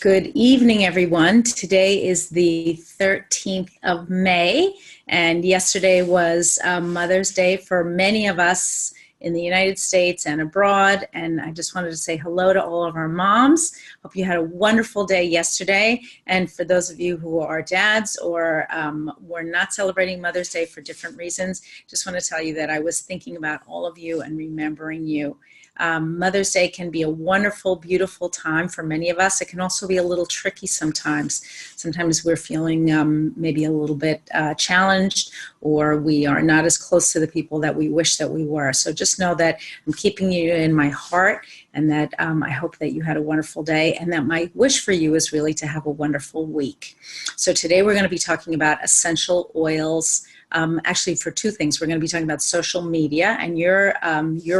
Good evening, everyone. Today is the 13th of May, and yesterday was Mother's Day for many of us in the United States and abroad, and I just wanted to say hello to all of our moms. Hope you had a wonderful day yesterday, and for those of you who are dads or were not celebrating Mother's Day for different reasons, just want to tell you that I was thinking about all of you and remembering you. Mother's Day can be a wonderful, beautiful time for many of us. It can also be a little tricky sometimes. Sometimes we're feeling maybe a little bit challenged, or we are not as close to the people that we wish that we were. So just know that I'm keeping you in my heart, and that I hope that you had a wonderful day, and that my wish for you is really to have a wonderful week. So today we're going to be talking about essential oils. Actually, for two things. We're going to be talking about social media and your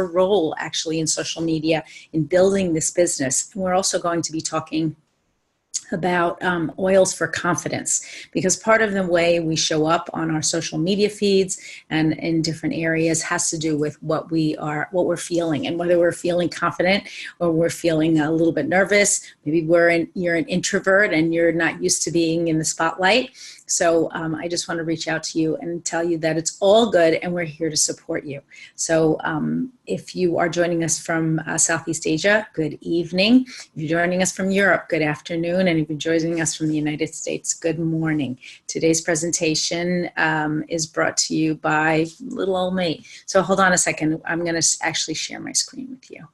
role actually in social media in building this business. And we're also going to be talking about oils for confidence, because part of the way we show up on our social media feeds and in different areas has to do with what we're feeling, and whether we're feeling confident or we're feeling a little bit nervous. Maybe you're an introvert and you're not used to being in the spotlight. So I just want to reach out to you and tell you that it's all good, and we're here to support you. So if you are joining us from Southeast Asia, good evening. If you're joining us from Europe, good afternoon. And if you're joining us from the United States, good morning. Today's presentation is brought to you by little old me. So hold on a second. I'm going to actually share my screen with you.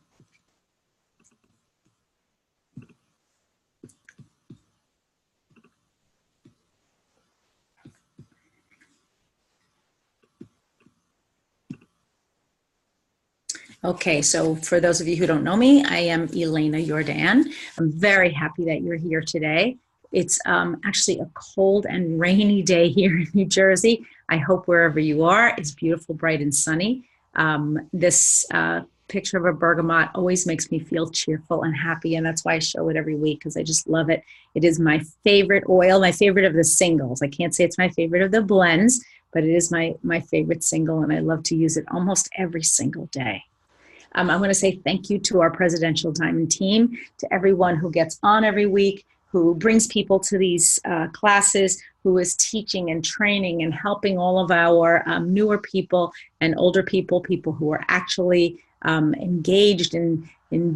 Okay, so for those of you who don't know me, I am Elena Jordan. I'm very happy that you're here today. It's actually a cold and rainy day here in New Jersey. I hope wherever you are, it's beautiful, bright, and sunny. This picture of a bergamot always makes me feel cheerful and happy, and that's why I show it every week, because I just love it. It is my favorite oil, my favorite of the singles. I can't say it's my favorite of the blends, but it is my favorite single, and I love to use it almost every single day. I want to say thank you to our Presidential Diamond team, to everyone who gets on every week, who brings people to these classes, who is teaching and training and helping all of our newer people and older people, people who are actually engaged in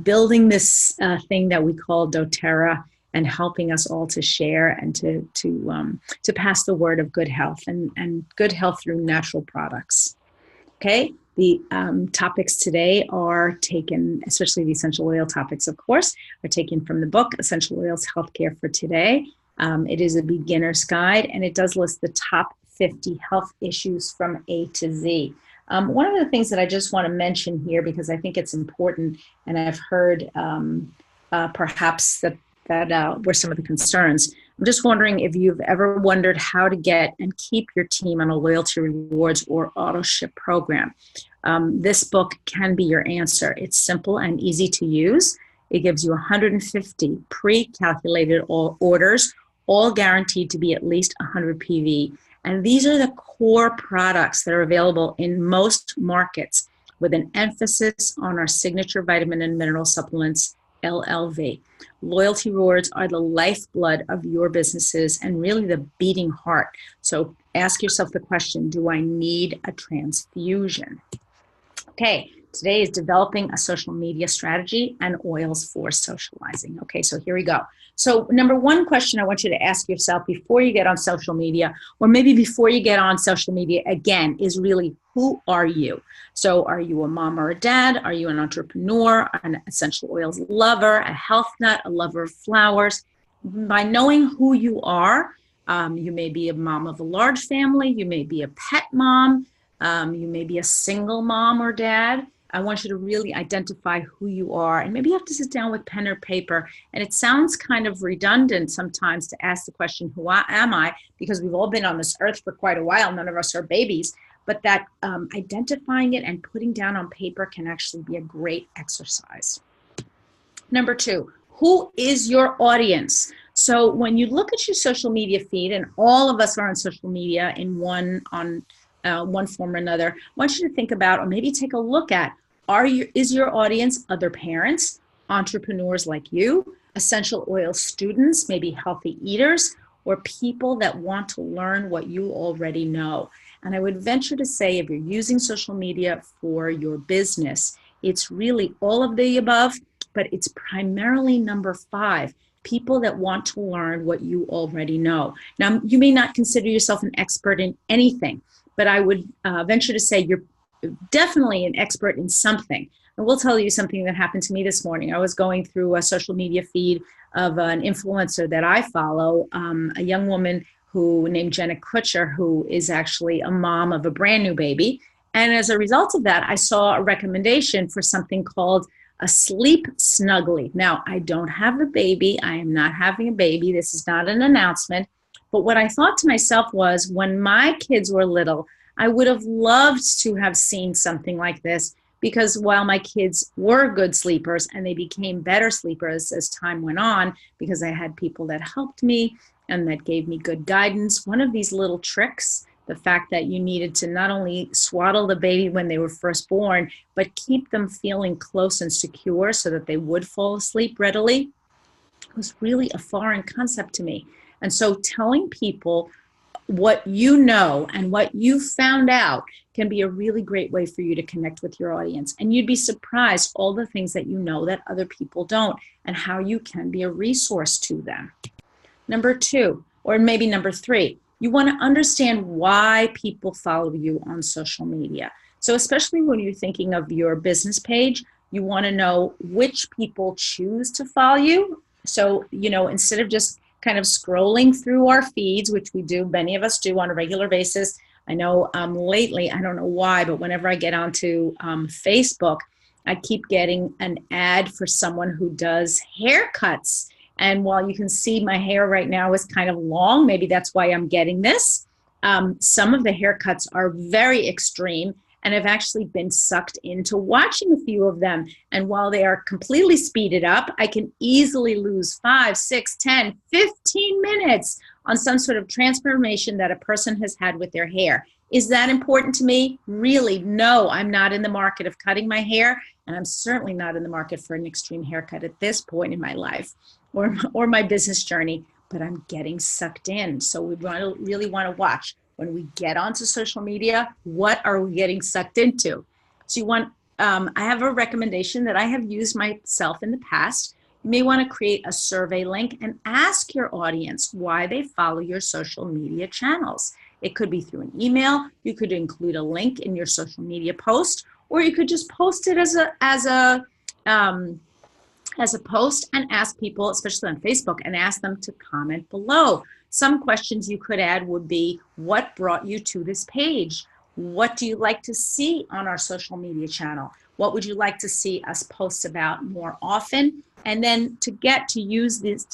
building this thing that we call doTERRA, and helping us all to share and to pass the word of good health and good health through natural products. Okay. The topics today are taken, especially the essential oil topics, of course, are taken from the book, Essential Oils Healthcare for Today. It is a beginner's guide, and it does list the top 50 health issues from A to Z. One of the things that I just want to mention here, because I think it's important, and I've heard perhaps that were some of the concerns. I'm just wondering if you've ever wondered how to get and keep your team on a loyalty rewards or auto ship program. This book can be your answer. It's simple and easy to use. It gives you 150 pre-calculated orders, all guaranteed to be at least 100 PV. And these are the core products that are available in most markets, with an emphasis on our signature vitamin and mineral supplements, LLV. Loyalty rewards are the lifeblood of your businesses and really the beating heart. So ask yourself the question, do I need a transfusion? Okay, today is developing a social media strategy and oils for socializing. Okay, so here we go. So number one question I want you to ask yourself before you get on social media, or maybe before you get on social media again, is really, who are you? So are you a mom or a dad? Are you an entrepreneur, an essential oils lover, a health nut, a lover of flowers? By knowing who you are, you may be a mom of a large family, you may be a pet mom, you may be a single mom or dad. I want you to really identify who you are, and maybe you have to sit down with pen or paper. And it sounds kind of redundant sometimes to ask the question, who am I? Because we've all been on this earth for quite a while. None of us are babies. But that identifying it and putting down on paper can actually be a great exercise. Number two, who is your audience? So when you look at your social media feed, and all of us are on social media in one form or another, I want you to think about, or maybe take a look at, is your audience other parents, entrepreneurs like you, essential oil students, maybe healthy eaters, or people that want to learn what you already know. And I would venture to say, if you're using social media for your business, it's really all of the above, but it's primarily number 5, people that want to learn what you already know. Now, you may not consider yourself an expert in anything, but I would venture to say you're definitely an expert in something. And we'll tell you something that happened to me this morning. I was going through a social media feed of an influencer that I follow, a young woman who named Jenna Kutcher, who is actually a mom of a brand new baby. And as a result of that, I saw a recommendation for something called a sleep snuggly. Now, I don't have a baby. I am not having a baby. This is not an announcement. But what I thought to myself was, when my kids were little, I would have loved to have seen something like this, because while my kids were good sleepers and they became better sleepers as time went on, because I had people that helped me and that gave me good guidance, one of these little tricks, the fact that you needed to not only swaddle the baby when they were first born, but keep them feeling close and secure so that they would fall asleep readily, was really a foreign concept to me. And so telling people what you know and what you found out can be a really great way for you to connect with your audience. And you'd be surprised all the things that you know that other people don't, and how you can be a resource to them. Number 2, or maybe number 3, you want to understand why people follow you on social media. So especially when you're thinking of your business page, you want to know which people choose to follow you. So, instead of just kind of scrolling through our feeds, which we do, many of us do on a regular basis. I know lately, I don't know why, but whenever I get onto Facebook, I keep getting an ad for someone who does haircuts. And while you can see my hair right now is kind of long, maybe that's why I'm getting this. Some of the haircuts are very extreme, and I've actually been sucked into watching a few of them. And while they are completely speeded up, I can easily lose 5, 6, 10, 15 minutes on some sort of transformation that a person has had with their hair. Is that important to me? Really, no. I'm not in the market of cutting my hair, and I'm certainly not in the market for an extreme haircut at this point in my life or my business journey, but I'm getting sucked in. So we really want to watch when we get onto social media, what are we getting sucked into? So I have a recommendation that I have used myself in the past. You may want to create a survey link and ask your audience why they follow your social media channels. It could be through an email. You could include a link in your social media post, or you could just post it as a post and ask people, especially on Facebook, and ask them to comment below. Some questions you could add would be, what brought you to this page? What do you like to see on our social media channel? What would you like to see us post about more often? And then to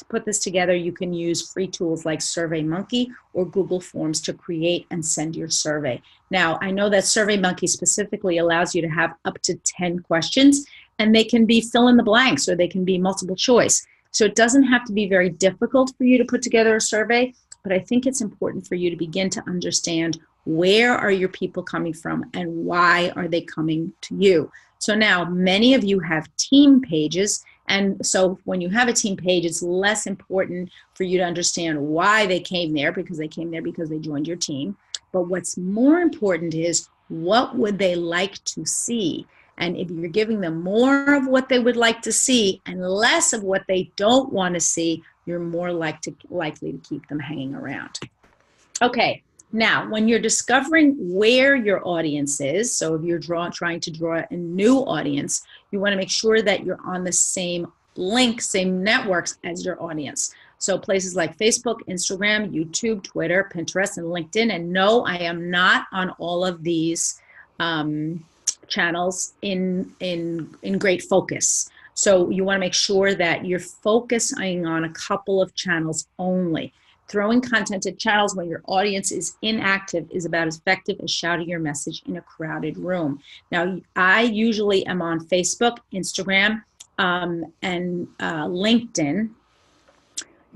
put this together, you can use free tools like SurveyMonkey or Google Forms to create and send your survey. Now, I know that SurveyMonkey specifically allows you to have up to 10 questions, and they can be fill in the blanks or they can be multiple choice. So it doesn't have to be very difficult for you to put together a survey, but I think it's important for you to begin to understand, where are your people coming from and why are they coming to you? So now many of you have team pages. And so when you have a team page, it's less important for you to understand why they came there, because they came there because they joined your team. But what's more important is, what would they like to see? And if you're giving them more of what they would like to see and less of what they don't want to see, you're more likely to keep them hanging around. Okay, now when you're discovering where your audience is, so if you're trying to draw a new audience, you want to make sure that you're on the same networks as your audience. So places like Facebook, Instagram, YouTube, Twitter, Pinterest, and LinkedIn. And no, I am not on all of these channels in great focus. So you want to make sure that you're focusing on a couple of channels only. Throwing content at channels when your audience is inactive is about as effective as shouting your message in a crowded room. Now, I usually am on Facebook, Instagram, and LinkedIn.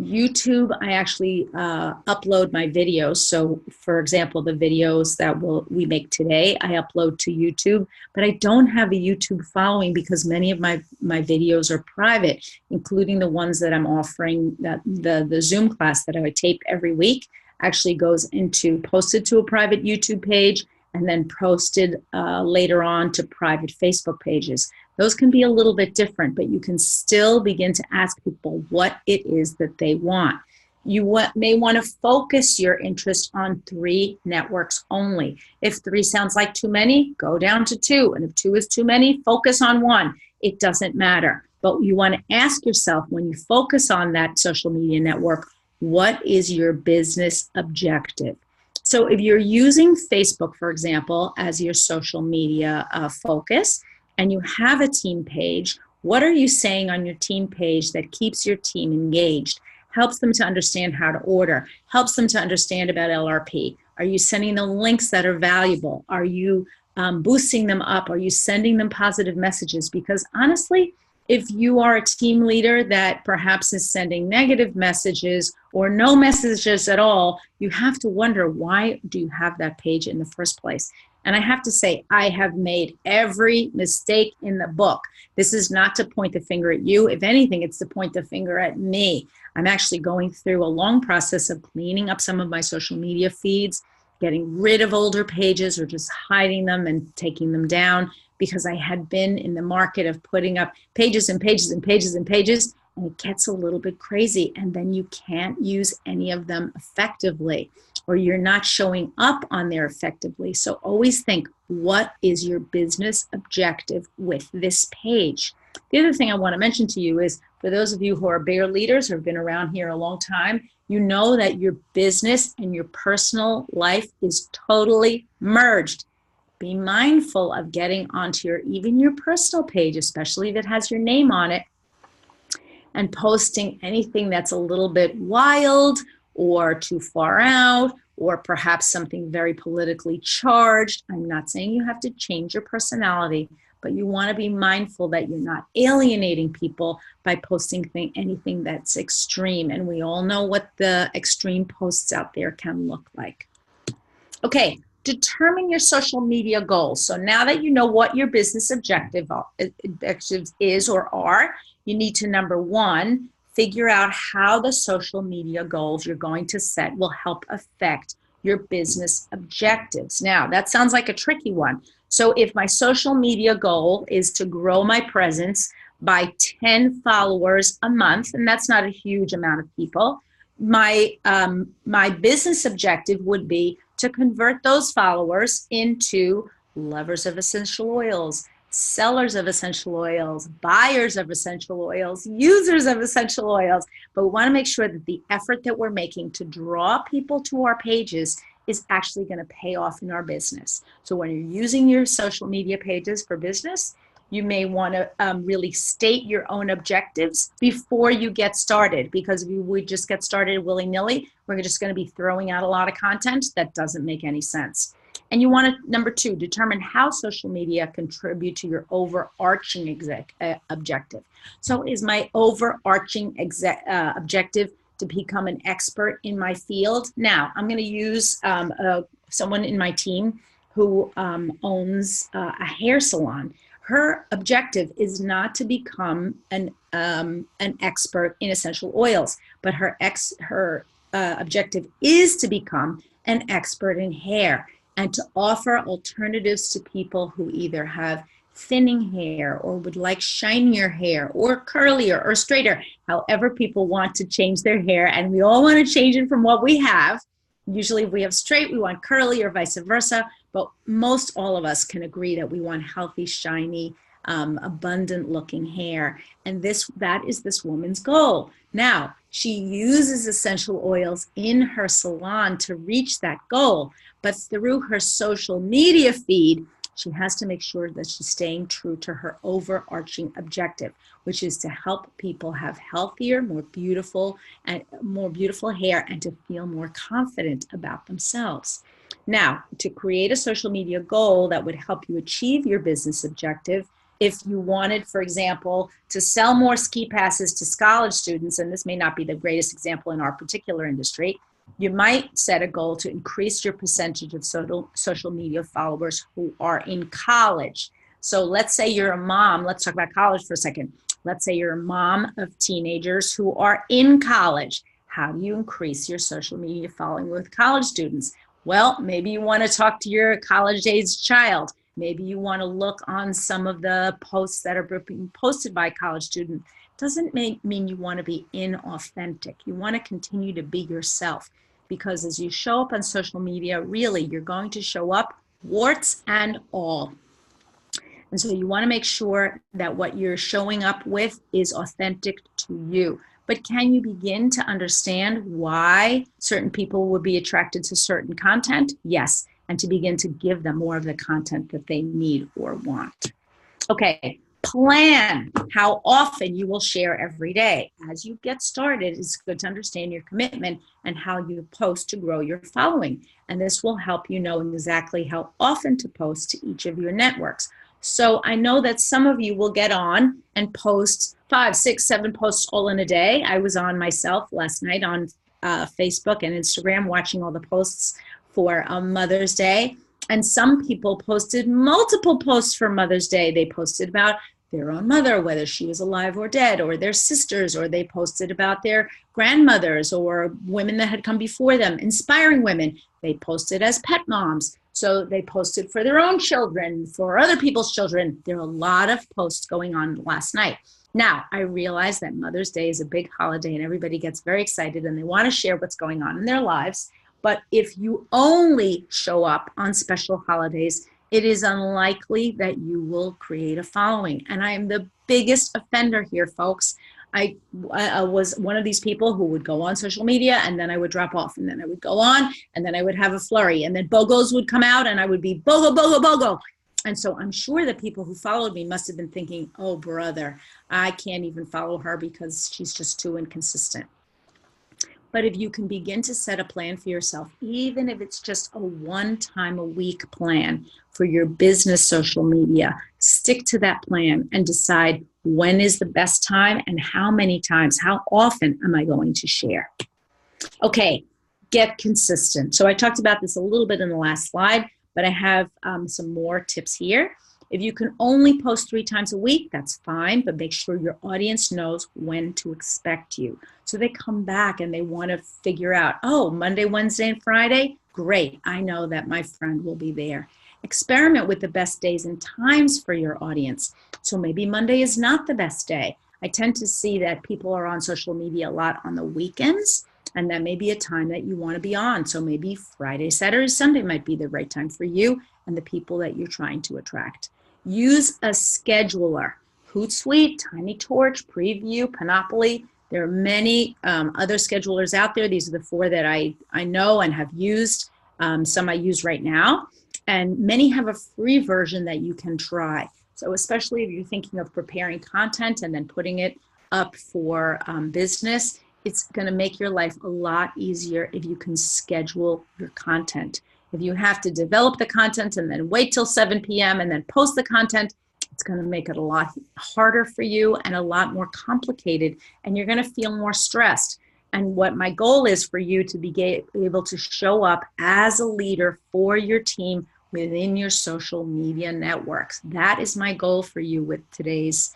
YouTube, I actually upload my videos. So, for example, the videos that we make today, I upload to YouTube. But I don't have a YouTube following because many of my videos are private, including the ones that I'm offering. That the Zoom class that I would tape every week actually goes into posted to a private YouTube page and then posted later on to private Facebook pages. Those can be a little bit different, but you can still begin to ask people what it is that they want. You may want to focus your interest on 3 networks only. If 3 sounds like too many, go down to 2. And if 2 is too many, focus on 1. It doesn't matter. But you want to ask yourself when you focus on that social media network, what is your business objective? So if you're using Facebook, for example, as your social media focus, and you have a team page, what are you saying on your team page that keeps your team engaged, helps them to understand how to order, helps them to understand about LRP? Are you sending them links that are valuable? Are you boosting them up? Are you sending them positive messages? Because honestly, if you are a team leader that perhaps is sending negative messages or no messages at all, you have to wonder, why do you have that page in the first place? And I have to say, I have made every mistake in the book. This is not to point the finger at you. If anything, it's to point the finger at me. I'm actually going through a long process of cleaning up some of my social media feeds, getting rid of older pages or just hiding them and taking them down, because I had been in the market of putting up pages and pages and pages and pages, and it gets a little bit crazy, and then you can't use any of them effectively, or you're not showing up on there effectively. So always think, what is your business objective with this page? The other thing I want to mention to you is, for those of you who are bigger leaders or have been around here a long time, you know that your business and your personal life is totally merged. Be mindful of getting onto even your personal page, especially if it has your name on it, and posting anything that's a little bit wild or too far out, or perhaps something very politically charged. I'm not saying you have to change your personality, but you want to be mindful that you're not alienating people by posting anything that's extreme. And we all know what the extreme posts out there can look like. Okay, determine your social media goals. So now that you know what your business objectives is or are, you need to, number 1, figure out how the social media goals you're going to set will help affect your business objectives. Now, that sounds like a tricky one. So if my social media goal is to grow my presence by 10 followers a month, and that's not a huge amount of people, my business objective would be to convert those followers into lovers of essential oils, sellers of essential oils, buyers of essential oils, users of essential oils. But we want to make sure that the effort that we're making to draw people to our pages is actually going to pay off in our business. So when you're using your social media pages for business, you may want to really state your own objectives before you get started, because if we just get started willy-nilly, we're just going to be throwing out a lot of content that doesn't make any sense. And you want to, number 2, determine how social media contribute to your overarching objective. So is my overarching objective to become an expert in my field? Now, I'm going to use someone in my team who owns a hair salon. Her objective is not to become an expert in essential oils, but her objective is to become an expert in hair and to offer alternatives to people who either have thinning hair or would like shinier hair or curlier or straighter, however people want to change their hair. And we all want to change it from what we have. Usually if we have straight, we want curly or vice versa, but most all of us can agree that we want healthy, shiny, abundant looking hair. And that is this woman's goal. Now, she uses essential oils in her salon to reach that goal, but through her social media feed, she has to make sure that she's staying true to her overarching objective, which is to help people have healthier, more beautiful hair and to feel more confident about themselves. Now, to create a social media goal that would help you achieve your business objective, If you wanted, for example, to sell more ski passes to college students, and this may not be the greatest example in our particular industry, you might set a goal to increase your percentage of social media followers who are in college. So let's say you're a mom. Let's talk about college for a second. Let's say you're a mom of teenagers who are in college. How do you increase your social media following with college students? Well, maybe you want to talk to your college-aged child. Maybe you want to look on some of the posts that are being posted by college students. Doesn't mean you want to be inauthentic. You want to continue to be yourself, because as you show up on social media, really, you're going to show up warts and all. And so you want to make sure that what you're showing up with is authentic to you. But can you begin to understand why certain people would be attracted to certain content? Yes. And to begin to give them more of the content that they need or want. Okay, plan how often you will share every day. As you get started, it's good to understand your commitment and how you post to grow your following. And this will help you know exactly how often to post to each of your networks. So I know that some of you will get on and post 5, 6, 7 posts all in a day. I was on myself last night on Facebook and Instagram watching all the posts for Mother's Day. And some people posted multiple posts for Mother's Day. They posted about their own mother, whether she was alive or dead, or their sisters, or they posted about their grandmothers or women that had come before them, inspiring women. They posted as pet moms. So they posted for their own children, for other people's children. There are a lot of posts going on last night. Now, I realize that Mother's Day is a big holiday and everybody gets very excited and they want to share what's going on in their lives. But if you only show up on special holidays, it is unlikely that you will create a following. And I am the biggest offender here, folks. I was one of these people who would go on social media and then I would drop off, and then I would go on and then I would have a flurry, and then BOGOs would come out and I would be BOGO, BOGO, BOGO. And so I'm sure that people who followed me must have been thinking, oh, brother, I can't even follow her because she's just too inconsistent. But if you can begin to set a plan for yourself, even if it's just a 1 time a week plan for your business social media, stick to that plan and decide when is the best time and how many times, how often am I going to share? Okay, get consistent. So I talked about this a little bit in the last slide, but I have some more tips here. If you can only post 3 times a week, that's fine, but make sure your audience knows when to expect you. So they come back and they want to figure out, oh, Monday, Wednesday, and Friday? Great, I know that my friend will be there. Experiment with the best days and times for your audience. So maybe Monday is not the best day. I tend to see that people are on social media a lot on the weekends, and that may be a time that you want to be on. So maybe Friday, Saturday, Sunday might be the right time for you and the people that you're trying to attract. Use a scheduler. Hootsuite, Tiny Torch, Preview, Panoply. There are many other schedulers out there. These are the 4 that I know and have used. Some I use right now. And many have a free version that you can try. So especially if you're thinking of preparing content and then putting it up for business, it's going to make your life a lot easier if you can schedule your content. If you have to develop the content and then wait till 7 p.m. and then post the content, it's going to make it a lot harder for you and a lot more complicated, and you're going to feel more stressed. And what my goal is for you to be able to show up as a leader for your team within your social media networks. That is my goal for you with today's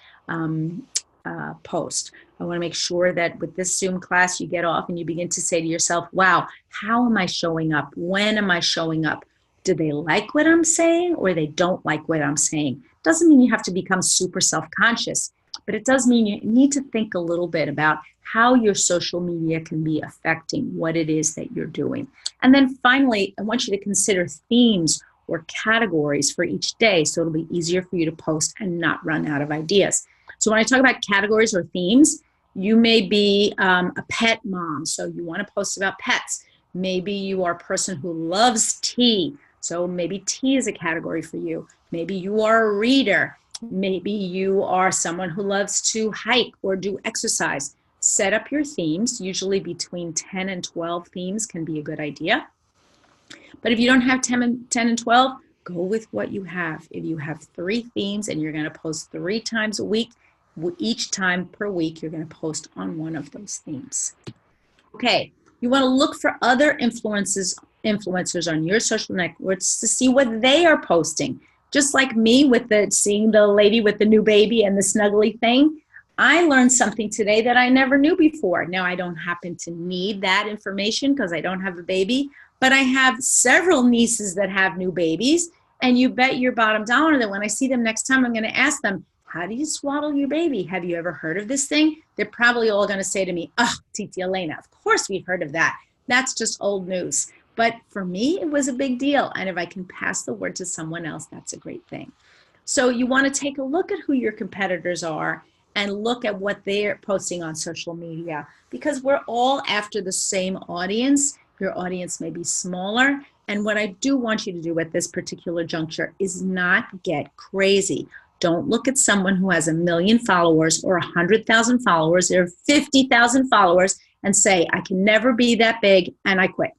post. I want to make sure that with this Zoom class, you get off and you begin to say to yourself, wow, how am I showing up? When am I showing up? Do they like what I'm saying or they don't like what I'm saying? Doesn't mean you have to become super self-conscious, but it does mean you need to think a little bit about how your social media can be affecting what it is that you're doing. And then finally, I want you to consider themes or categories for each day so it'll be easier for you to post and not run out of ideas. So when I talk about categories or themes, you may be a pet mom, so you want to post about pets. Maybe you are a person who loves tea, so maybe tea is a category for you. Maybe you are a reader. Maybe you are someone who loves to hike or do exercise. Set up your themes. Usually between 10 and 12 themes can be a good idea. But if you don't have 10 and 12, go with what you have. If you have 3 themes and you're going to post 3 times a week, each time per week, you're going to post on one of those themes. Okay, you want to look for other influencers on your social networks to see what they are posting. Just like me with seeing the lady with the new baby and the snuggly thing, I learned something today that I never knew before. Now, I don't happen to need that information because I don't have a baby, but I have several nieces that have new babies, and you bet your bottom dollar that when I see them next time, I'm going to ask them, how do you swaddle your baby? Have you ever heard of this thing? They're probably all going to say to me, oh, Titi Elena, of course we've heard of that. That's just old news. But for me, it was a big deal. And if I can pass the word to someone else, that's a great thing. So you want to take a look at who your competitors are and look at what they're posting on social media, because we're all after the same audience. Your audience may be smaller. And what I do want you to do at this particular juncture is not get crazy. Don't look at someone who has 1 million followers or 100,000 followers or 50,000 followers and say, I can never be that big, and I quit.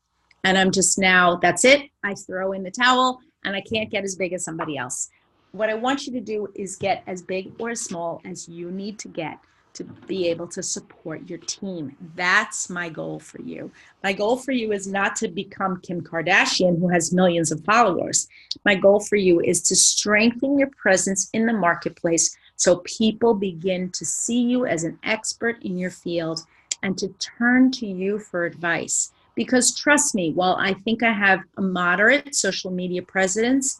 And I'm just now, that's it. I throw in the towel and I can't get as big as somebody else. What I want you to do is get as big or as small as you need to get to be able to support your team. That's my goal for you. My goal for you is not to become Kim Kardashian, who has millions of followers. My goal for you is to strengthen your presence in the marketplace so people begin to see you as an expert in your field and to turn to you for advice. Because trust me, while I think I have a moderate social media presence,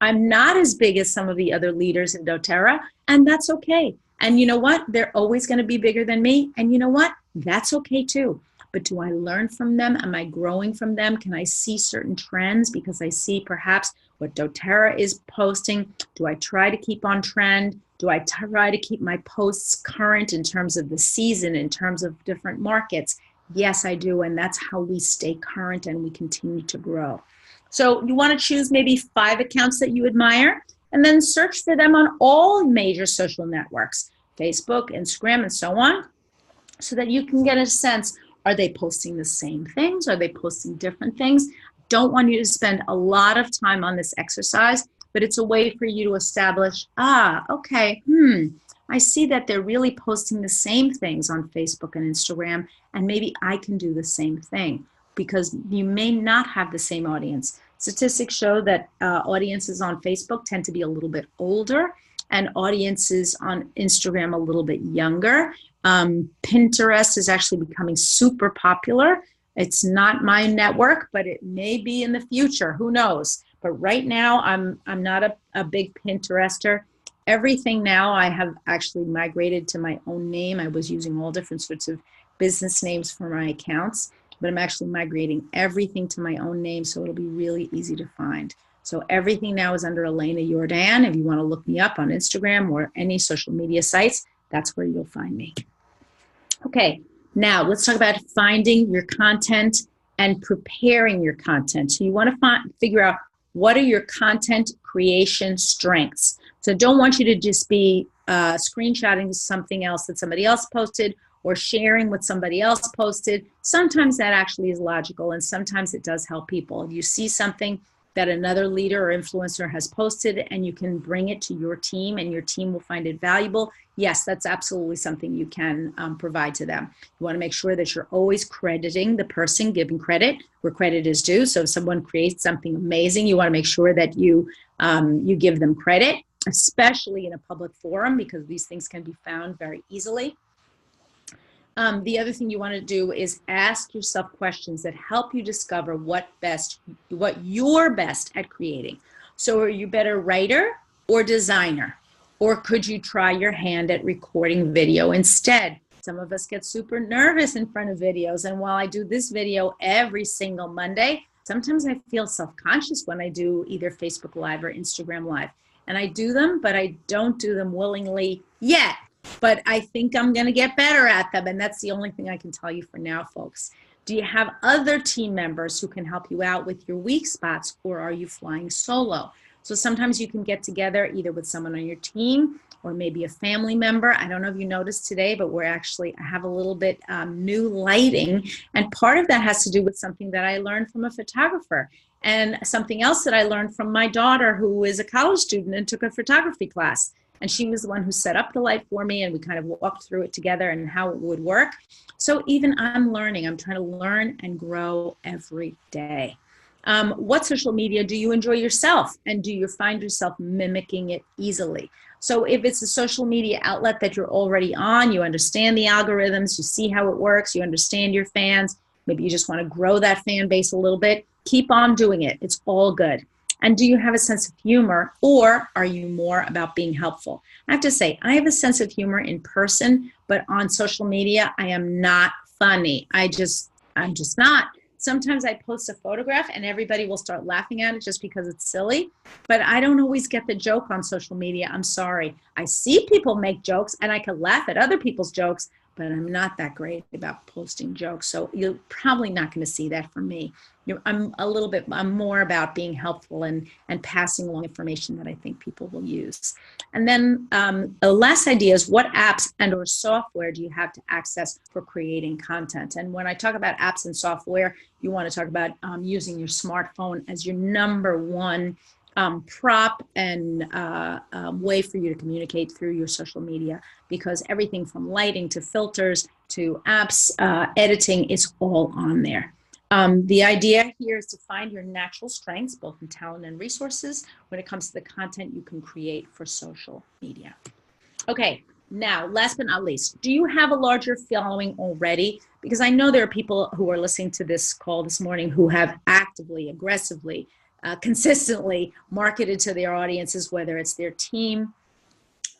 I'm not as big as some of the other leaders in doTERRA, and that's okay. And you know what? They're always going to be bigger than me. And you know what? That's okay too. But do I learn from them? Am I growing from them? Can I see certain trends because I see perhaps what doTERRA is posting? Do I try to keep on trend? Do I try to keep my posts current in terms of the season, in terms of different markets? Yes, I do. And that's how we stay current and we continue to grow. So you want to choose maybe 5 accounts that you admire and then search for them on all major social networks, Facebook, Instagram, and so on, so that you can get a sense, are they posting the same things? Are they posting different things? Don't want you to spend a lot of time on this exercise, but it's a way for you to establish, okay, I see that they're really posting the same things on Facebook and Instagram, and maybe I can do the same thing, because you may not have the same audience. Statistics show that audiences on Facebook tend to be a little bit older and audiences on Instagram a little bit younger. Pinterest is actually becoming super popular. It's not my network, but it may be in the future. Who knows? But right now, I'm not a big Pinterester. Everything now I have actually migrated to my own name. I was using all different sorts of business names for my accounts, but I'm actually migrating everything to my own name, so it'll be really easy to find. So everything now is under Elena Jordan. If you want to look me up on Instagram or any social media sites, that's where you'll find me. Okay, now let's talk about finding your content and preparing your content. So you want to figure out, what are your content creation strengths? So don't want you to just be screenshotting something else that somebody else posted or sharing what somebody else posted. Sometimes that actually is logical, and sometimes it does help people. If you see something that another leader or influencer has posted and you can bring it to your team and your team will find it valuable, yes, that's absolutely something you can provide to them. You want to make sure that you're always crediting the person, giving credit where credit is due. So if someone creates something amazing, you want to make sure that you give them credit, especially in a public forum, because these things can be found very easily. The other thing you want to do is ask yourself questions that help you discover what you're best at creating. So are you better writer or designer? Or could you try your hand at recording video instead? Some of us get super nervous in front of videos. And while I do this video every single Monday, sometimes I feel self-conscious when I do either Facebook Live or Instagram Live. And I do them, but I don't do them willingly yet. But I think I'm going to get better at them. And that's the only thing I can tell you for now, folks. Do you have other team members who can help you out with your weak spots, or are you flying solo? So sometimes you can get together either with someone on your team or maybe a family member. I don't know if you noticed today, but I have a little bit new lighting. And part of that has to do with something that I learned from a photographer, and something else that I learned from my daughter, who is a college student and took a photography class. And she was the one who set up the light for me, and we kind of walked through it together and how it would work. So even I'm learning. I'm trying to learn and grow every day. What social media do you enjoy yourself? And do you find yourself mimicking it easily? So if it's a social media outlet that you're already on, you understand the algorithms, you see how it works, you understand your fans, maybe you just want to grow that fan base a little bit, keep on doing it. It's all good. And do you have a sense of humor, or are you more about being helpful? I have to say, I have a sense of humor in person, but on social media, I am not funny. I'm just not. Sometimes I post a photograph and everybody will start laughing at it just because it's silly, but I don't always get the joke on social media. I'm sorry. I see people make jokes and I can laugh at other people's jokes, but I'm not that great about posting jokes. So you're probably not going to see that from me. I'm more about being helpful and passing along information that I think people will use. And then the last idea is, what apps and or software do you have to access for creating content? And when I talk about apps and software, you want to talk about using your smartphone as your number one prop and way for you to communicate through your social media, because everything from lighting to filters to apps, editing, is all on there. The idea here is to find your natural strengths, both in talent and resources, when it comes to the content you can create for social media. Okay, now, last but not least, do you have a larger following already? Because I know there are people who are listening to this call this morning who have actively, aggressively, consistently marketed to their audiences, whether it's their team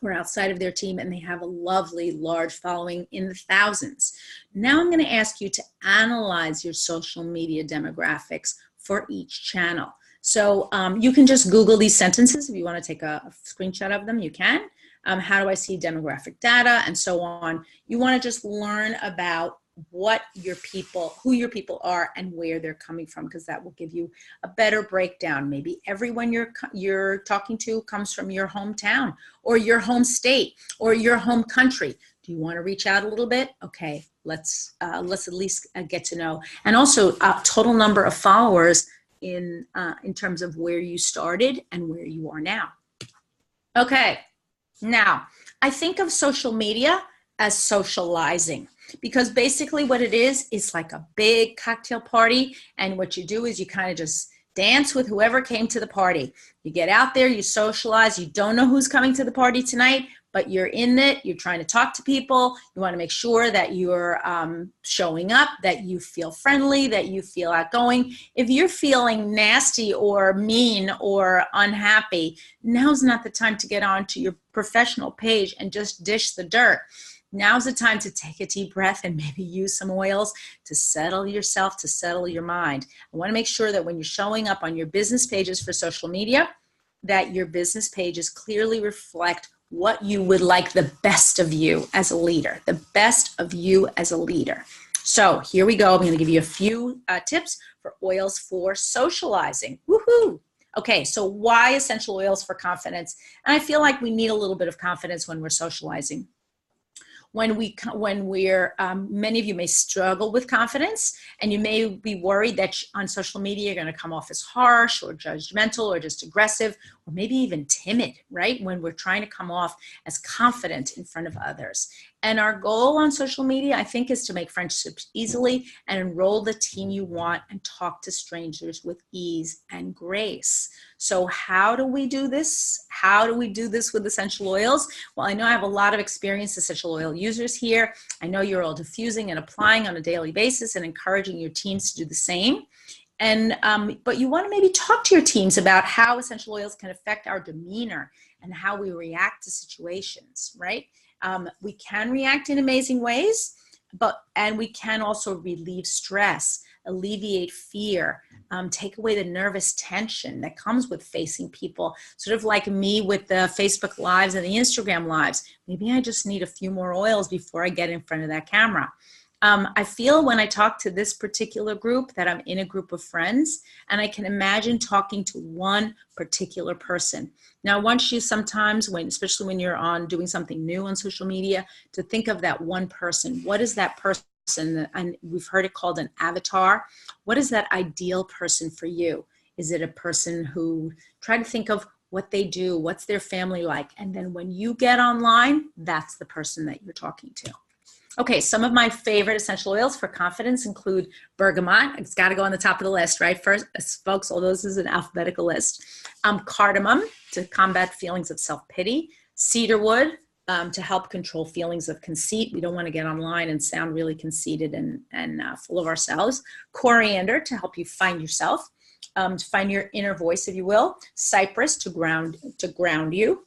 or outside of their team, and they have a lovely large following in the thousands. Now I'm going to ask you to analyze your social media demographics for each channel. So you can just Google these sentences. If you want to take a screenshot of them, you can. How do I see demographic data, and so on. You want to just learn about who your people are and where they're coming from, because that will give you a better breakdown. Maybe everyone you're talking to comes from your hometown or your home state or your home country. Do you want to reach out a little bit? Okay, let's at least get to know. And also total number of followers in terms of where you started and where you are now. Okay, now I think of social media as socializing, because basically what it is like a big cocktail party, and what you do is you kind of just dance with whoever came to the party. You get out there, you socialize, you don't know who's coming to the party tonight, but you're in it, you're trying to talk to people, you want to make sure that you're showing up, that you feel friendly, that you feel outgoing. If you're feeling nasty or mean or unhappy, now's not the time to get onto your professional page and just dish the dirt. Now's the time to take a deep breath and maybe use some oils to settle yourself, to settle your mind. I want to make sure that when you're showing up on your business pages for social media, that your business pages clearly reflect what you would like the best of you as a leader, the best of you as a leader. So here we go. I'm going to give you a few tips for oils for socializing. Woohoo! Okay, so why essential oils for confidence? And I feel like we need a little bit of confidence when we're socializing. Many of you may struggle with confidence, and you may be worried that on social media you're going to come off as harsh or judgmental or just aggressive or maybe even timid, right? When we're trying to come off as confident in front of others. And our goal on social media, I think, is to make friendships easily and enroll the team you want and talk to strangers with ease and grace. So how do we do this? How do we do this with essential oils? Well, I know I have a lot of experienced essential oil users here. I know you're all diffusing and applying on a daily basis and encouraging your teams to do the same. And but you want to maybe talk to your teams about how essential oils can affect our demeanor and how we react to situations, right? We can react in amazing ways, and we can also relieve stress, alleviate fear, take away the nervous tension that comes with facing people, sort of like me with the Facebook Lives and the Instagram Lives. Maybe I just need a few more oils before I get in front of that camera. I feel when I talk to this particular group that I'm in a group of friends, and I can imagine talking to one particular person. Now, I want you sometimes, especially when you're doing something new on social media, to think of that one person. What is that person? And we've heard it called an avatar. What is that ideal person for you? Is it a person who, try to think of what they do, what's their family like, and then when you get online, that's the person that you're talking to. Okay, some of my favorite essential oils for confidence include bergamot. It's got to go on the top of the list, right? First, folks, although this is an alphabetical list. Cardamom to combat feelings of self-pity. Cedarwood to help control feelings of conceit. We don't want to get online and sound really conceited and full of ourselves. Coriander to help you find yourself, to find your inner voice, if you will. Cypress to ground you.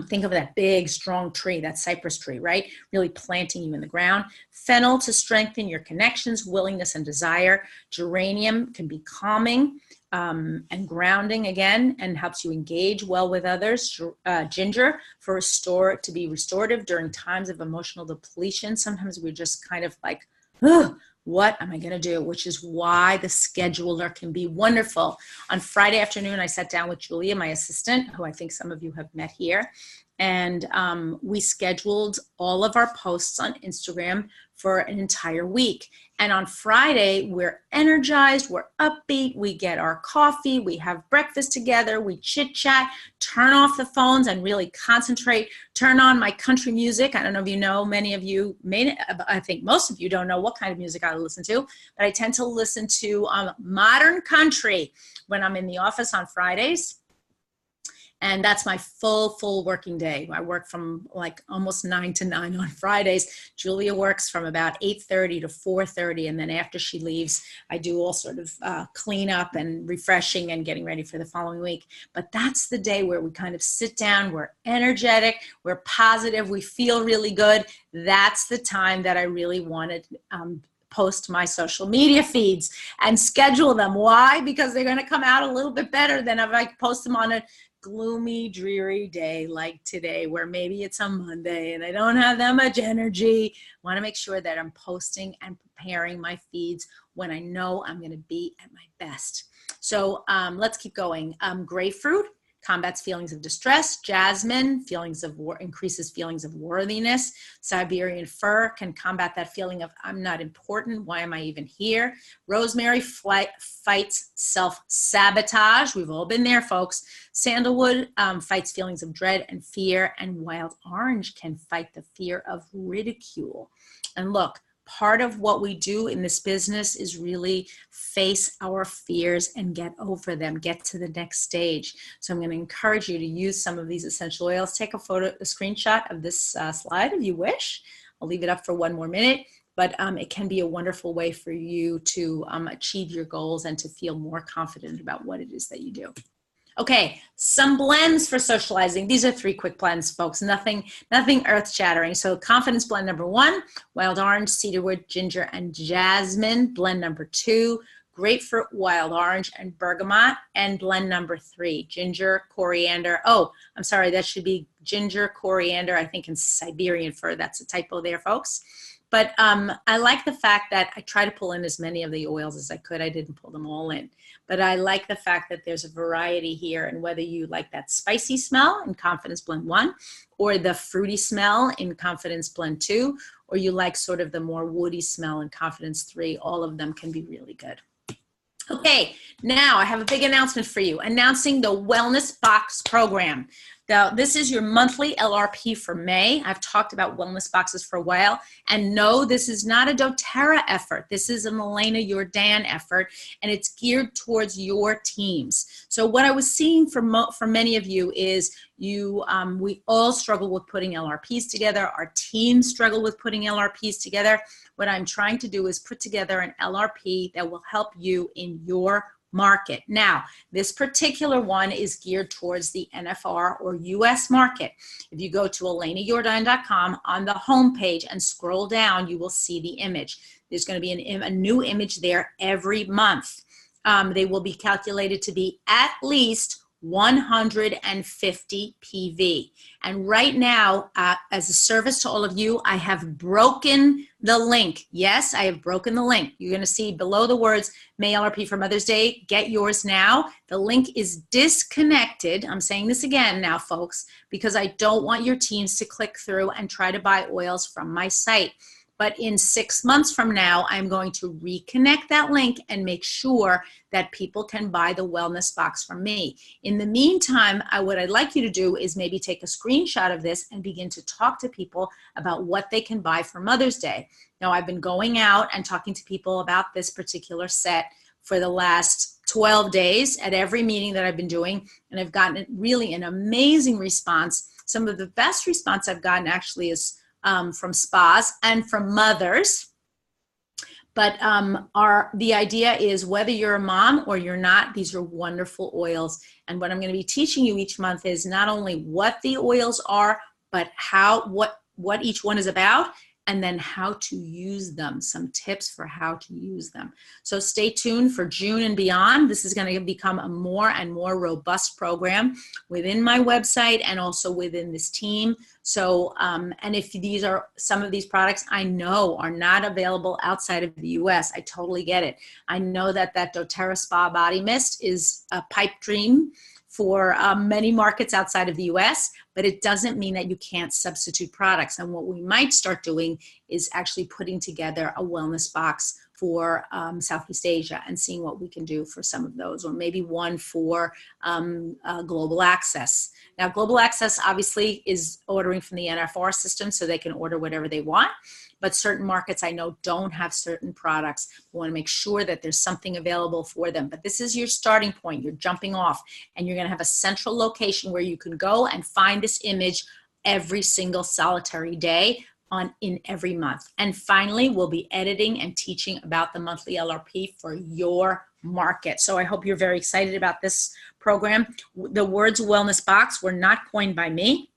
Think of that big, strong tree, that cypress tree, right? Really planting you in the ground. Fennel to strengthen your connections, willingness, and desire. Geranium can be calming and grounding again, and helps you engage well with others. Ginger to be restorative during times of emotional depletion. Sometimes we're just kind of like, ugh, what am I going to do? Which is why the scheduler can be wonderful. On Friday afternoon, I sat down with Julia, my assistant, who I think some of you have met here, and we scheduled all of our posts on Instagram for an entire week. And on Friday, we're energized, we're upbeat, we get our coffee, we have breakfast together, we chit chat, turn off the phones and really concentrate, turn on my country music. I don't know if you know, many of you I think most of you don't know what kind of music I listen to, but I tend to listen to modern country when I'm in the office on Fridays. And that's my full working day. I work from like almost 9 to 9 on Fridays. Julia works from about 8:30 to 4:30. And then after she leaves, I do all sort of cleanup and refreshing and getting ready for the following week. But that's the day where we kind of sit down, we're energetic, we're positive, we feel really good. That's the time that I really wanted post my social media feeds and schedule them. Why? Because they're going to come out a little bit better than if I post them on a gloomy, dreary day like today, where maybe it's a Monday and I don't have that much energy. I want to make sure that I'm posting and preparing my feeds when I know I'm going to be at my best. So let's keep going. Grapefruit combats feelings of distress. Jasmine, increases feelings of worthiness. Siberian fir can combat that feeling of I'm not important. Why am I even here? Rosemary fights self-sabotage. We've all been there, folks. Sandalwood fights feelings of dread and fear. And wild orange can fight the fear of ridicule. And look, part of what we do in this business is really face our fears and get over them, get to the next stage. So I'm going to encourage you to use some of these essential oils. Take a screenshot of this slide if you wish. I'll leave it up for one more minute, but it can be a wonderful way for you to achieve your goals and to feel more confident about what it is that you do. Okay, some blends for socializing. These are 3 quick blends, folks. Nothing earth-shattering. So confidence blend number 1, wild orange, cedarwood, ginger, and jasmine. Blend number 2, grapefruit, wild orange, and bergamot. And blend number 3, ginger, coriander. Oh, I'm sorry, that should be ginger, coriander, I think, and Siberian fir. That's a typo there, folks. But I like the fact that I try to pull in as many of the oils as I could. I didn't pull them all in. But I like the fact that there's a variety here, and whether you like that spicy smell in Confidence Blend 1, or the fruity smell in Confidence Blend 2, or you like sort of the more woody smell in Confidence 3, all of them can be really good. Okay, now I have a big announcement for you, announcing the Wellness Box program. Now, this is your monthly LRP for May. I've talked about wellness boxes for a while. And no, this is not a doTERRA effort. This is an Elena Jordan effort, and it's geared towards your teams. So what I was seeing for many of you is we all struggle with putting LRPs together. Our teams struggle with putting LRPs together. What I'm trying to do is put together an LRP that will help you in your market. Now, this particular one is geared towards the NFR or US market. If you go to ElenaJordan.com, on the home page and scroll down, you will see the image. There's going to be a new image there every month. They will be calculated to be at least 150 PV. And right now, as a service to all of you, I have broken the link. Yes, I have broken the link. You're going to see below the words, May LRP for Mother's Day. Get yours now. The link is disconnected. I'm saying this again now, folks, because I don't want your teams to click through and try to buy oils from my site. But in 6 months from now, I'm going to reconnect that link and make sure that people can buy the wellness box from me. In the meantime, what I'd like you to do is maybe take a screenshot of this and begin to talk to people about what they can buy for Mother's Day. Now, I've been going out and talking to people about this particular set for the last 12 days at every meeting that I've been doing, and I've gotten really an amazing response. Some of the best response I've gotten actually is from spas and from mothers. But the idea is whether you're a mom or you're not, these are wonderful oils. And what I'm going to be teaching you each month is not only what the oils are, but what each one is about, and then how to use them, some tips for how to use them. So stay tuned for June and beyond. This is going to become a more and more robust program within my website and also within this team. So, and if these are some of these products I know are not available outside of the US, I totally get it. I know that doTERRA Spa Body Mist is a pipe dream for many markets outside of the US, but it doesn't mean that you can't substitute products. And what we might start doing is actually putting together a wellness box for Southeast Asia and seeing what we can do for some of those, or maybe one for global access. Now, global access obviously is ordering from the NFR system, so they can order whatever they want. But certain markets I know don't have certain products. We want to make sure that there's something available for them. But this is your starting point. You're jumping off, and you're going to have a central location where you can go and find this image every single solitary day in every month. And finally, we'll be editing and teaching about the monthly LRP for your market. So I hope you're very excited about this program. The words wellness box were not coined by me.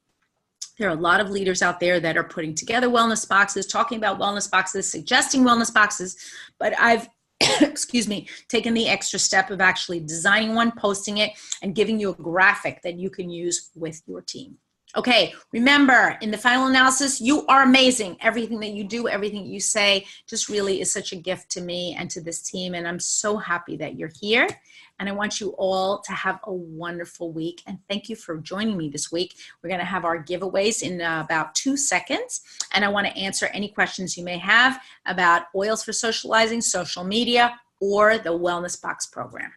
There are a lot of leaders out there that are putting together wellness boxes, talking about wellness boxes, suggesting wellness boxes, but I've, excuse me, taken the extra step of actually designing one, posting it, and giving you a graphic that you can use with your team. Okay, remember, in the final analysis, you are amazing. Everything that you do, everything you say just really is such a gift to me and to this team, and I'm so happy that you're here. And I want you all to have a wonderful week, and thank you for joining me this week. We're going to have our giveaways in about 2 seconds, and I want to answer any questions you may have about oils for socializing, social media, or the Wellness Box program.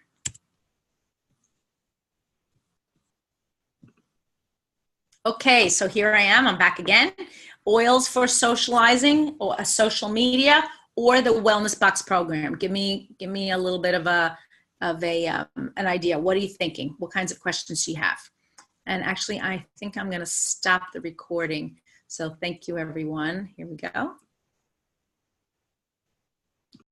Okay, so here I am. I'm back again. Oils for socializing, or social media, or the Wellness Box program. Give me a little bit of an idea. What are you thinking? What kinds of questions do you have? And actually, I think I'm going to stop the recording. So thank you, everyone. Here we go.